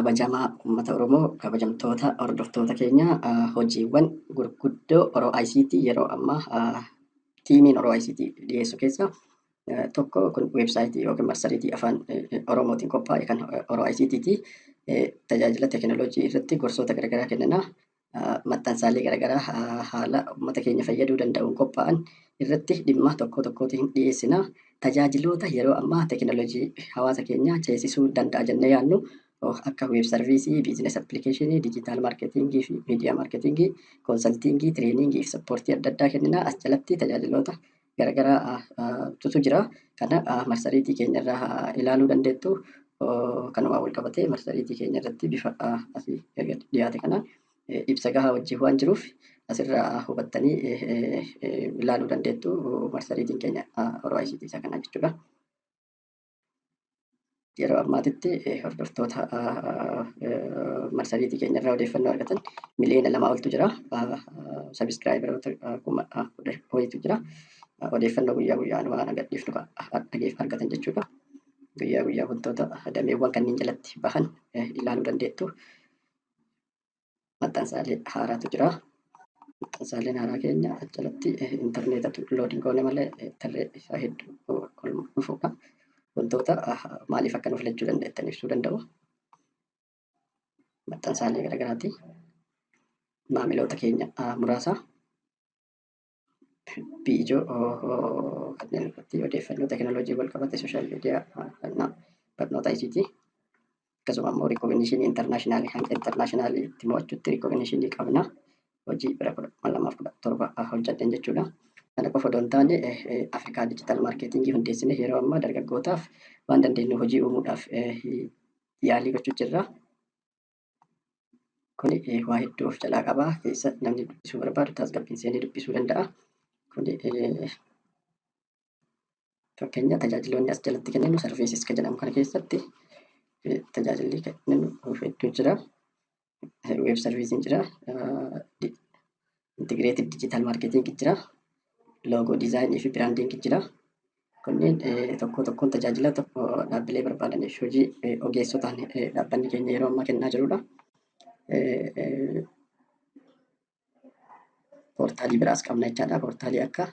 kabajamaa uummata Oromoo, kabajamtoota hordoftoota keenya hojiiwwan gurguddoo Oro ICT yeroo ammaa tiimiin Oro ICT dhiyeessu keessaa tokko kun weebsaayitii yookiin marsariitii afaan Oromootiin qophaa'e kan Oro ICTti. Tajaajila teekinooloojii irratti gorsoota garaagaraa kennina. Maxxansaalee garaagaraa haala uummata keenya fayyaduu danda'uun qophaa'an irratti dhimma tokko tokkootiin dhiyeessina. Tajaajiloota yeroo ammaa teekinooloojii hawaasa keenyaa ceesisuu danda'a jennee yaadnu akka weeb sarviisii, biizines appilikeeshinii, diijitaal maarketingii fi miidiyaa maarketingii, koonsaltingii, tireeningii fi sappoortii adda addaa kennina. As jalatti tajaajiloota garaagaraatu jira. Kana marsariitii keenya irraa ilaaluu dandeettu. Kanumaan wal qabatee marsariitii keenya irratti bifa asii dhiyaate kanaan ibsa gahaa wajjin waan jiruuf asirraa hubattanii ilaaluu dandeettu. Marsariitiin keenya Oro ICT isa kana jechuudha. Yeroo ammaatitti hordoftoota marsariitii keenya irraa odeeffannoo argatan miliyoona 2 oltu jira. Sabiskiraayibaroota 10,000tu jira. Odeeffannoo guyyaa guyyaan waan agarsiifnu argatan jechuudha. Guyyaa guyyaa wantoota dameewwan kanneen jalatti bahan ilaaluu dandeettu. Maxxansaalee haaraatu jira. Maxxansaaleen haaraa keenya jalatti intarneetatu loodiin goone malee tarree isaa hedduu ol dhufuudha. Wantoota maaliif akka nuuf filachuu dandeettan ibsuu danda'u. Maxxansaalee garaagaraati. Maamiloota keenya muraasa ijoo kanneen irratti odeeffannoo teekinooloojii wal qabate sooshaal miidiyaa barnoota ICT akkasuma immoo riikooginishinii intarnaashinaali hanga intarnaashinaaliitti mo'achuutti riikooginishinii qabna. Hojii bira 2017 hojjadden jechuudha. Kana qofa osoo hin taane Afrikaa diijitaal maarketingii hundeessine yeroo ammaa dargaggootaaf waan dandeenyu hojii uumuudhaaf yaalii gochuu jirra. Kuni waa hedduu of jalaa qaba. Keessa namni dubbisuu barbaadu tasgabbiin seenee dubbisuu danda'a. Kuni fakkeenya tajaajiloonni as jalatti kenninu sarviisis kan jedhamu kana keessatti tajaajilli kenninu hedduu jira. Weeb sarviisiin jira. Intigireeted diijitaal maarketingii jira. Loogoo diizaayinii fi biraandiingii jira. Kunneen tokko tokkoon tajaajila dhaabbilee barbaadaniif hojii ogeessotaan dhaabbanni keenya yeroo ammaa kennaa jirudha. Poortaalii biraas qabna jechaadha. Poortaalii akka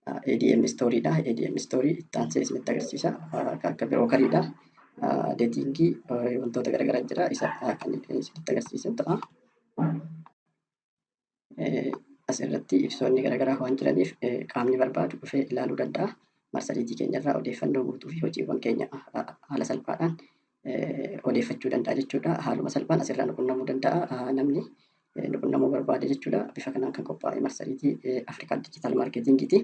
ADM Stooriidha. ADM Stoorii itti aansee isinitti agarsiisa. Akka birookariidha. Deetingii wantoota garaagaraa jira. Isa kan isinitti agarsiisan ta'a. Asirratti ibsoonni garaagaraa waan jiraniif qaamni barbaadu dhufee ilaaluu danda'a. Marsariitii keenya irraa odeeffannoo guutuu fi hojiiwwan keenya haala salphaadhaan odeeffachuu danda'a jechuudha. Haaluma salphaan asirraa nu qunnamuu danda'a namni nu qunnamuu barbaade jechuudha. Bifa kanaan kan qophaa'e marsariitii Afrikaa diijitaal maarketingiiti.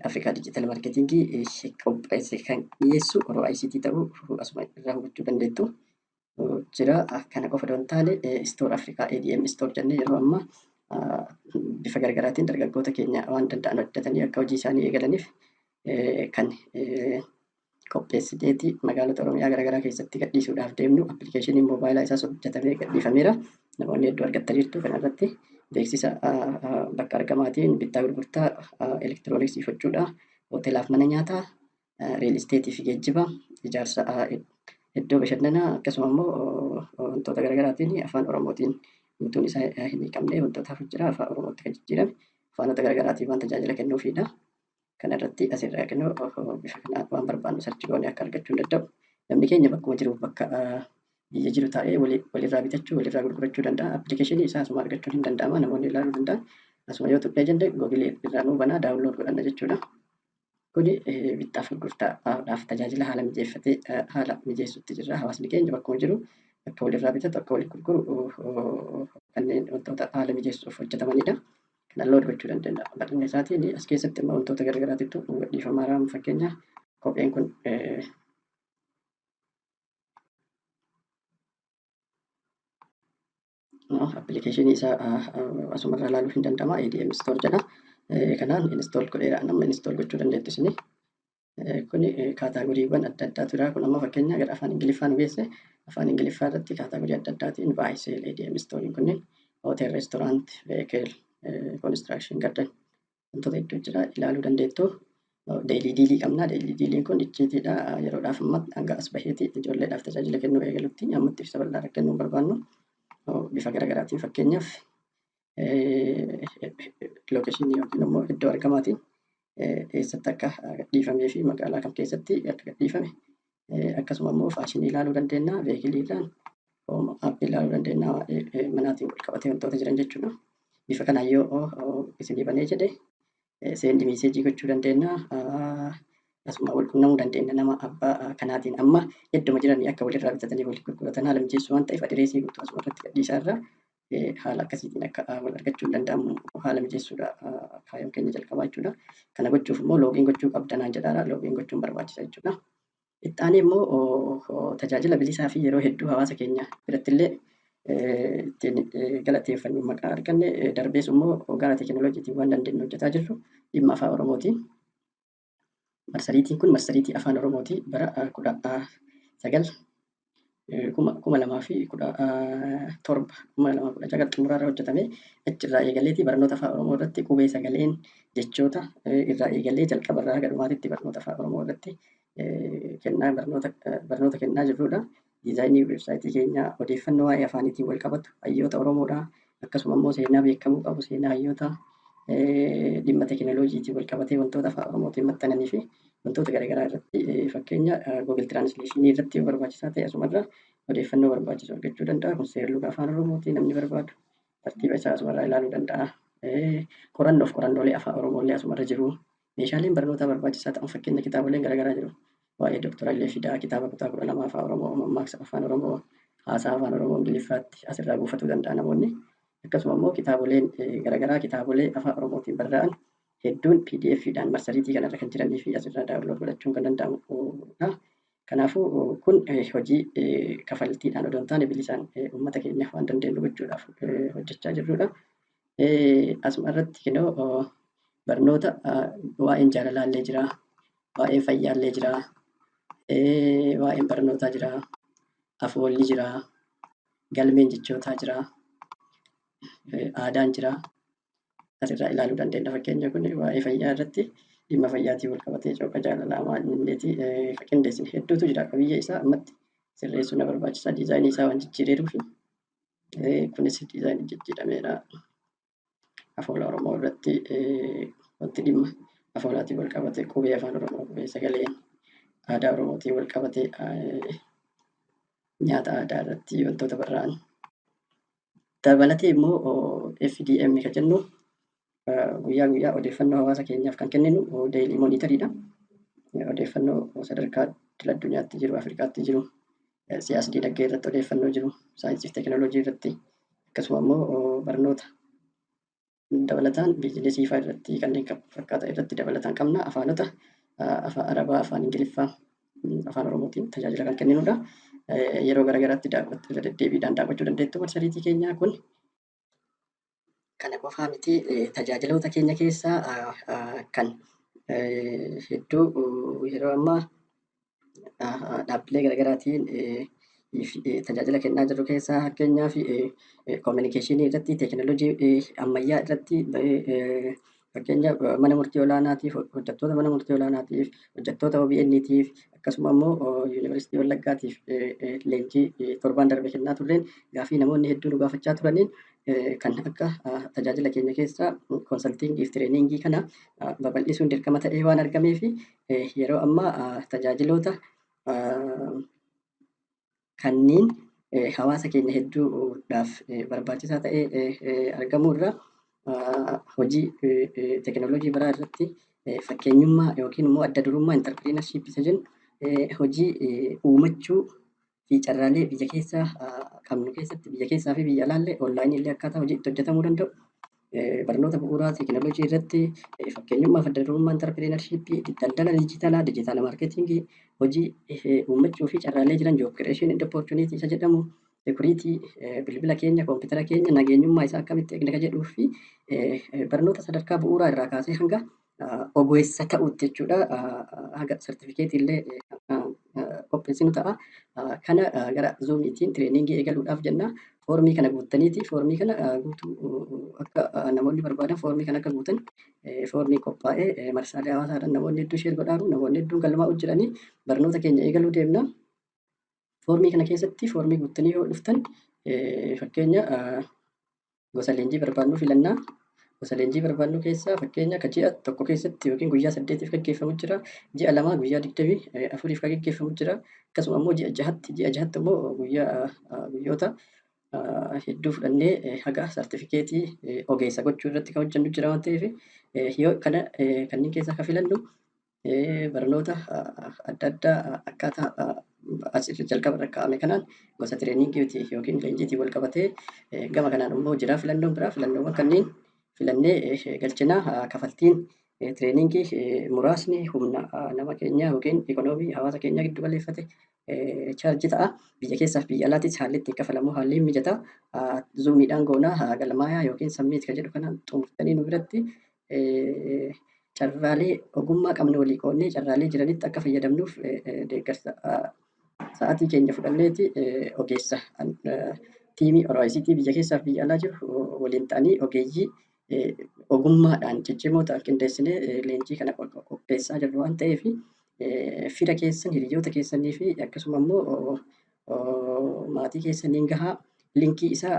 Afrikaa diijitaal maarketingii qopheesse kan dhiyeessu Oro ICT ta'uu asuma irraa hubachuu dandeettu. Jira kana qofa osoo hin taane istoor Afrikaa ADM istoor jennee yeroo ammaa bifa garaagaraatiin dargaggoota keenya waan danda'an hojjetanii akka hojii isaanii eegalaniif kan qopheessineeti magaalota Oromiyaa garaagaraa keessatti gadhiisuudhaaf deemnu. Appilikeeshiniin moobaayilaa isaas hojjetamee gadhiifameera. Namoonni hedduu argattaniirtu. Kanarratti beeksisa bakka argamaatiin bittaa gurgurtaa elektirooniksii gochuudha. Hoteelaaf mana nyaataa, riil isteetii fi geejjiba, ijaarsa iddoo bashannanaa akkasuma immoo wantoota garaagaraatiin afaan Oromootiin guutuun isaa hin hiikamne wantootaaf jira. Afaan Oromootti kan jijjiirame afaanota garaagaraatiin waan tajaajila kennuufidha. Kanarratti asirraa kennu bifa kanaan waan barbaannu sarchi goonee akka argachuu danda'u. Namni keenya bakkuma jiruuf bakka biyya jiru taa'ee walirraa bitachuu, walirraa gurgurachuu danda'a. Appilikeeshinii isaa asuma argachuun hin danda'ama. Namoonni ilaaluu danda'an asuma yoo tuqnee jenne googilii irraa nuu banaa daawunlood godhanna jechuudha. Kuni bittaaf gurgurtaadhaaf tajaajila haala mijeeffatee haala mijeessutti jirra. Hawaasni keenya bakkuma jiru akka walirraa bitatu akka waliin gurguru kanneen wantoota haala mijeessuuf hojjetamanidha. Kana lood gochuu dandeenya. Bal'ina isaatiin as keessatti immoo wantoota garaagaraatitu gadhiifamaa jira. Fakkeenyaaf kopheen kun appilikeeshinii isaa asumarraa ilaaluuf hin danda'ama. ADM Store jedha. Kanaan install godheera. Nama install gochuu dandeettu isini. Kuni kaataagoriiwwan adda addaatu jira. Kun amma fakkeenya gara afaan Ingiliffaan geesse afaan Ingiliffaa irratti kaataagorii adda addaatiin baay'isee ADM Stooriin kunniin hotel, restoraant, veekil, construction garden wantoota hedduu jira ilaaluu dandeettu. Deelii diilii qabna. Deelii diiliin kun icciitiidha. Yeroodhaaf amma hanga as baheeti ijoolleedhaaf tajaajila kennuu eegalutti ammatti ibsa bal'aa kennuu barbaannu bifa garaagaraatiin fakkeenyaaf lookeeshinii yookiin immoo iddoo argamaatiin eessatti akka gadhiifamee fi magaalaa kam keessatti akka gadhiifame akkasuma immoo faashinii ilaaluu dandeenya. Veekiliidhaan aappii ilaaluu dandeenya. Manaatiin wal qabatee wantoota jiran jechuudha. Bifa kanaan yoo isinii banee jedhe seendi miiseejii gochuu dandeenya. Akkasuma wal quunnamuu dandeenya nama abbaa kanaatiin amma idduma jiranii akka walirraa bitatanii waliif gurguratan haala mijeessu waan ta'eef adireesii guutuu asuma irratti gadhiisaa irraa haala akkasiitiin akka wal argachuu danda'amu haala mijeessuudha kaayyoo keenya jalqabaa jechuudha. Kana gochuuf immoo loogiin gochuu qabdanaan jedhaadha. Loogiin gochuun barbaachisa jechuudha. Itti aanee immoo tajaajila bilisaa fi yeroo hedduu hawaasa keenya birattillee ittiin galateeffannu maqaa arganne darbees immoo gara teekinooloojiitiin waan dandeenyu hojjetaa jirru dhimma afaan Oromooti. Marsariitiin kun marsariitii afaan Oromooti. Bara 2017 xumuraarra hojjetame achirraa eegaleeti barnoota afaan Oromoo irratti qubee sagaleen jechoota irraa eegalee jalqabarraa haga dhumaatitti barnoota afaan Oromoo irratti barnoota kennaa jirrudha. Diizaayinii weebsaayitii keenyaa odeeffannoo waa'ee afaaniitiin wal qabatu hayyoota Oromoodhaa akkasuma immoo seenaa beekamuu qabu seenaa hayyoota dhimma teekinooloojiitiin wal qabatee wantoota afaan Oromootiin maxxananii fi wantoota garaagaraa irratti fakkeenya Google Translation irratti yoo barbaachisaa ta'e asumarraa odeeffannoo barbaachisu argachuu danda'a. Kun seerluga afaan Oromootiin namni barbaadu tartiiba isaa asumarraa ilaaluu danda'a. Qorannoolee afaan Oromoolee asumarra jiru. Meeshaaleen barnootaa barbaachisaa ta'an fakkeenya kitaaboleen garaagaraa jiru. Waa'ee Dooktorallee Fidaa kitaaba kutaa 12 afaan Oromoo, mammaaksa afaan Oromoo, haasaa afaan Oromoo Ingiliffaatti asirraa buufatuu danda'a namoonni. Akkasuma immoo kitaaboleen garaagaraa kitaabolee afaan Oromootiin barraa'an hedduun PDF'dhaan marsariitii kanarra kan jiranii fi asirraa daawunlood godhachuun kan danda'amudha. Kanaafuu kun hojii kafaltiidhaan odoo hin taane bilisaan uummata keenyaaf waan dandeenyu gochuudhaaf hojjechaa jirrudha. Asuma irratti kunoo barnoota waa'een jaalalaallee jira, waa'een fayyaallee jira, waa'een barnootaa jira, afoolli jira, galmeen jechootaa jira, aadaan jira. Asirraa ilaaluu dandeenya. Fakkeenya kun waa'ee fayyaa irratti dhimma fayyaatiin wal qabatee cooqa jaalalaa maaliineeti qindeessin hedduutu jira. Qabiyyee isaa ammatti sirreessuu na barbaachisa. Diizaayinii isaa waan jijjiireeruuf kunis diizaayinii jijjiirameedha. Afoola Oromoo irratti wanti dhimma afoolaatiin wal qabatee qubee afaan Oromoo qubee sagaleen aadaa Oromootiin wal qabatee nyaata aadaa irratti wantoota barraa'an. Dabalatee immoo FDM kan jennu guyyaa guyyaa odeeffannoo hawaasa keenyaaf kan kenninu deelii moonitariidha. Odeeffannoo sadarkaa addunyaatti jiru, Afrikaatti jiru, siyaasa dinagdee irratti odeeffannoo jiru, saayinsii fi teekinooloojii irratti akkasuma immoo barnoota dabalataan biizinesii fa'aa irratti kanneen fakkaatan irratti dabalataan qabna. Afaanota afaan Arabaa, afaan Ingiliffaa, afaan Oromootiin tajaajila kan kenninudha. Yeroo garaagaraatti deddeebiidhaan daawwachuu dandeettu marsariitii keenyaa kun. Kana qofaa miti tajaajiloota keenya keessaa kan hedduu yeroo ammaa dhaabbilee garaagaraatiin tajaajila kennaa jirru keessaa fakkeenyaaf koominikeeshinii irratti teekinooloojii ammayyaa irratti fakkeenyaaf mana murtii olaanaatiif hojjettoota mana murtii olaanaatiif hojjettoota OBN'tiif akkasuma immoo yuunivarsiitii Wallaggaatiif leenjii torbaan darbe kennaa turreen gaafii namoonni hedduun gaafachaa turaniin kan akka tajaajila keenya keessaa konsaltiingii fi tireeningii kana babal'isuun dirqama ta'ee waan argamee fi yeroo ammaa tajaajiloota kanneen hawaasa keenya hedduudhaaf barbaachisaa ta'ee argamuu irraa hojii teekinooloojii biraa irratti fakkeenyummaa yookiin immoo adda durummaa intarpiriinashiippii isa jennu hojii uumachuu fi carraalee biyya keessaa qabnu keessatti biyya keessaa fi biyya alaallee onlaayinii illee akkaataa hojii itti hojjetamuu danda'u. Barnoota bu'uuraa teekinooloojii irratti fakkeenyummaa fi adda durummaa intarpiriinashiippii daldala dijitaala maarkeetingii hojii uumachuu fi carraalee jiran joob kireeshin indi opportunitii isa jedhamu. Sekuriitii bilbila keenya koompitara keenya nageenyummaa isaa akkamitti eegna kan jedhuu fi barnoota sadarkaa bu'uuraa irraa kaasee hanga ogeessa ta'uutti jechuudha. Haga sartifikeetii illee qopheessinu ta'a. Kana gara Zoomiitiin tireeningii eegaluudhaaf jenna. Foormii kana guuttaniiti. Foormii kana guutuu akka namoonni barbaadan foormii kana akka guutan foormii qophaa'ee marsaalee hawaasaadhaan namoonni hedduu sheer godhaaru. Namoonni hedduun galmaa'u jiranii barnoota keenya eegaluu deemna. Foormii kana keessatti foormii guuttanii yoo dhuftan fakkeenya gosa leenjii barbaadnu filannaa. Gosa leenjii barbaadnu keessaa fakkeenya akka ji'a tokko keessatti yookiin guyyaa 8 gaggeeffamu jira. Ji'a 2 guyyaa 24 gaggeeffamu jira. Akkasuma immoo ji'a 6tti immoo guyyoota hedduu fudhannee haga sartifikeetii ogeessa gochuu irratti kan hojjennu jira waan ta'eef yoo kanneen keessaa kan filannu barnoota adda addaa akkaataa asirra jalqaba irra kaa'ame kanaan gosa tireeningiitii yookiin leenjiitii wal qabatee gama kanaan immoo jira filannoon biraa filannoowwan kanneen filannee galchinaa kafaltiin tireeningii muraasni humna nama keenyaa yookiin ikoonoomii hawaasa keenyaa giddu galeeffate chaarjii ta'a. Biyya keessaaf biyya alaattis haalli ittiin kafalamu haalli hin mijataa. Zuumiidhaan goonaa galmaayaa yookiin sabmiit kan jedhu kanaan xumurtanii nu biratti carraalee ogummaa qabnu walii qoonnee carraalee jiranitti akka fayyadamnuuf deeggarsa sa'aatii keenya fudhanneeti ogeessa tiimii ORICT biyya keessaaf biyya alaa jiru waliin ta'anii ogeeyyii ogummaadhaan ciccimoo ta'an qindeessinee leenjii kana qopheessaa jirru waan ta'eef fira keessan hiriyoota keessanii fi akkasuma immoo maatii keessaniin gahaa linkii isaa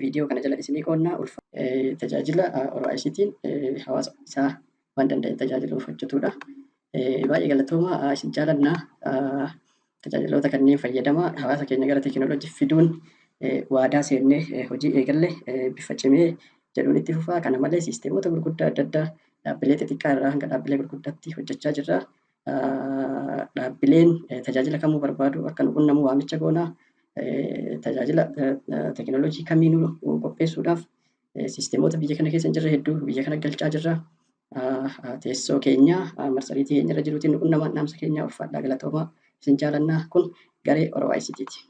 viidiyoo kana jala isinii qoonnaa tajaajila ORICT'n hawaasa isaa waan danda'e tajaajiluuf hojjetudha. Baay'ee galatoomaa isin jaalannaa. Tajaajiloota kanneen fayyadamaa hawaasa keenya gara teekinooloojii fiduun waadaa seennee hojii eegalle bifa cimee jedhuun itti fufaa. Kana malees siisteemota gurguddaa adda addaa dhaabbilee xixiqqaa irraa hanga dhaabbilee gurguddaatti hojjechaa jirra. Dhaabbileen tajaajila kamuu barbaadu akka nu qunnamu waamicha goonaa. Tajaajila teekinooloojii kamiinuu qopheessuudhaaf siisteemota biyya kana keessa hin jirre hedduu biyya kana galchaa jirra. Teessoo keenya marsariitii keenya irra jiruutiin nu qunnamaa dhaamsa keenyaa ulfaadhaa galatoomaa isin jaalannaa kun garee ORICT'ti.